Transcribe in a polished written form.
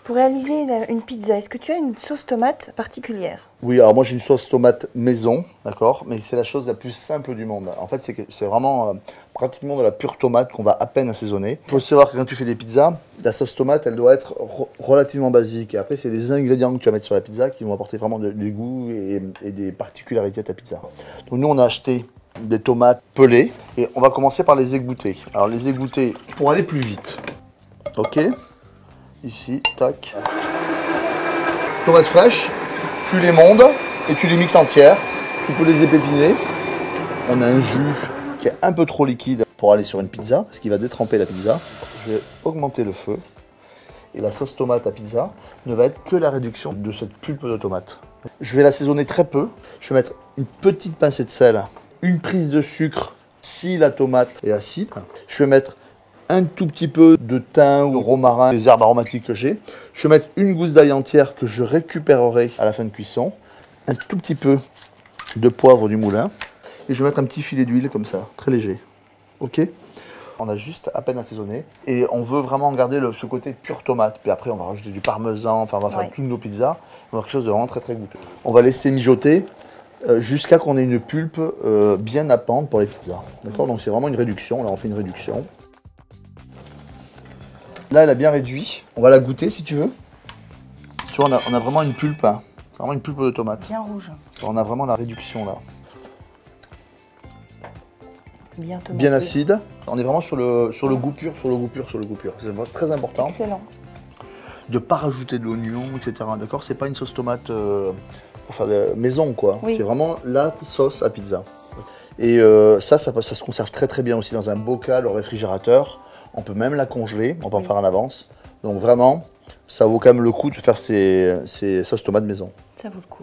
Pour réaliser une pizza, est-ce que tu as une sauce tomate particulière? Oui, alors moi j'ai une sauce tomate maison, d'accord, mais c'est la chose la plus simple du monde. En fait, c'est vraiment pratiquement de la pure tomate qu'on va à peine assaisonner. Il faut savoir que quand tu fais des pizzas, la sauce tomate, elle doit être relativement basique. Et après, c'est les ingrédients que tu vas mettre sur la pizza qui vont apporter vraiment du goût et des particularités à ta pizza. Donc nous, on a acheté des tomates pelées et on va commencer par les égoutter. Alors les égoutter pour aller plus vite. Ok, ici, tac. Tomates fraîches, tu les mondes et tu les mixes entières. Tu peux les épépiner. On a un jus qui est un peu trop liquide pour aller sur une pizza parce qu'il va détremper la pizza. Je vais augmenter le feu. Et la sauce tomate à pizza ne va être que la réduction de cette pulpe de tomate. Je vais l'assaisonner très peu. Je vais mettre une petite pincée de sel, une prise de sucre si la tomate est acide. Je vais mettre un tout petit peu de thym ou romarin, les herbes aromatiques que j'ai. Je vais mettre une gousse d'ail entière que je récupérerai à la fin de cuisson. Un tout petit peu de poivre du moulin. Et je vais mettre un petit filet d'huile comme ça, très léger. Ok? On a juste à peine assaisonné. Et on veut vraiment garder ce côté pure tomate. Puis après, on va rajouter du parmesan. Enfin, on va faire toutes nos pizzas. On va faire quelque chose de vraiment très très goûteux. On va laisser mijoter jusqu'à qu'on ait une pulpe bien nappante pour les pizzas. D'accord? Donc c'est vraiment une réduction. Là, on fait une réduction. Là, elle a bien réduit. On va la goûter si tu veux. Tu vois, on a vraiment une pulpe. Hein. Vraiment une pulpe de tomate. Bien rouge. On a vraiment la réduction là. Bien acide. On est vraiment sur le goût pur, C'est très important. Excellent. De ne pas rajouter de l'oignon, etc. D'accord? C'est pas une sauce tomate pour faire de maison, quoi. Oui. C'est vraiment la sauce à pizza. Et ça se conserve très très bien aussi dans un bocal au réfrigérateur. On peut même la congeler, on peut en faire en avance. Donc vraiment, ça vaut quand même le coup de faire ces sauces tomates maison. Ça vaut le coup.